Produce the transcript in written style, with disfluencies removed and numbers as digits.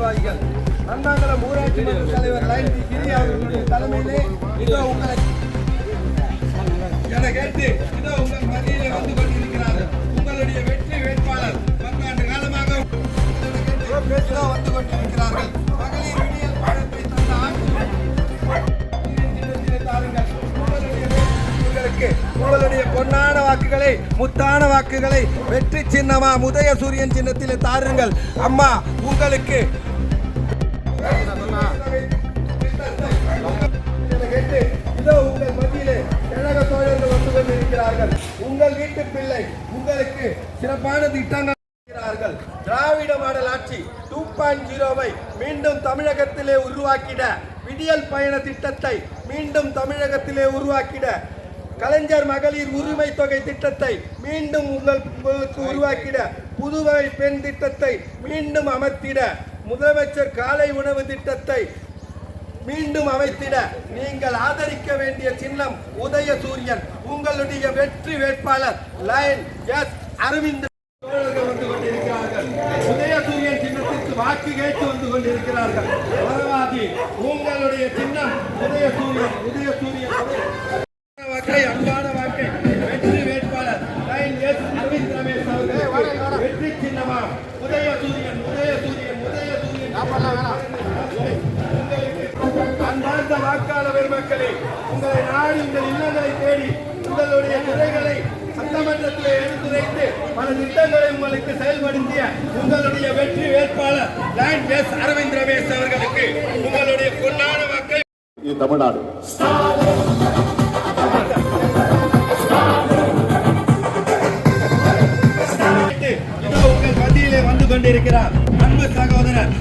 நிர்வாகிகள் அண்ணாநகரம் ஊராட்சி மன்ற தலைவர் லைன் டி கிரி அவர்களுடைய தலைமையிலே இதோ உங்களை என கேட்டு இதோ உங்கள் மத்தியிலே வந்து கொண்டிருக்கிறார்கள். உங்களுடைய வெற்றி வேட்பாளர் 10 ஆண்டு காலமாக வந்து கொண்டிருக்கிறார்கள். மகளிர் விடியல் பாடத்தை தந்த உங்களுடைய பொன்னான வாக்குகளை முத்தான வாக்குகளை வெற்றி சின்னமா உதயசூரியன் சின்னத்திலே தாருங்கள். அம்மா உங்களுக்கு இதோ உங்கள் மத்தியிலே கழக தோழர்கள் வந்து கொண்டிருக்கிறார்கள். உங்கள் வீட்டு பிள்ளை உங்களுக்கு சிறப்பான திட்டங்கள் திராவிட மாடல் ஆட்சி 2.0 மீண்டும் தமிழகத்திலே உருவாக்கிட, விடியல் பயண திட்டத்தை மீண்டும் தமிழகத்திலே உருவாக்கிட, கலைஞர் மகளிர் உரிமை தொகை திட்டத்தை மீண்டும் உங்களுக்கு உருவாக்கிட, புதுவை பெண் திட்டத்தை மீண்டும் அமர்த்திட, முதலமைச்சர் காலை உணவு திட்டத்தை மீண்டும் அமைத்திட நீங்கள் ஆதரிக்க வேண்டிய சின்னம் உதயசூரியன். உங்களுடைய வெற்றி வேட்பாளர் லைன் எஸ் அரவிந்த் வந்து கொண்டிருக்கிறார்கள். உதயசூரியன் சின்னத்திற்கு வாக்கு கேட்டு வந்து கொண்டிருக்கிறார்கள். வரவாதி உங்களுடைய சின்னம் உதயசூரியன். உதயசூரியன் வாக்கை அன்பான வாக்கை வெற்றி வேட்பாளர் லைன் எஸ் அரவிந்த் ரமேஷ் அவர்கள் வெற்றி சின்னமா உதயசூரியன். உதயசூரியன் உதயசூரியன் அன்பார்ந்த வாக்காளர் பெருமக்களே, உங்களை நாடி உங்கள் இல்லங்களை தேடி உங்களுடைய துறைகளை சட்டமன்றத்தில் எடுத்துரைத்து பல திட்டங்களை உங்களுக்கு செயல்படுத்திய உங்களுடைய வெற்றி வேட்பாளர் லைன் எஸ் அரவிந்த் ரமேஷ் அவர்களுக்கு உங்களுடைய பொன்னான வாக்கை தமிழ்நாடு உங்கள் மத்தியிலே வந்து கொண்டிருக்கிறார் அன்பு சகோதரர்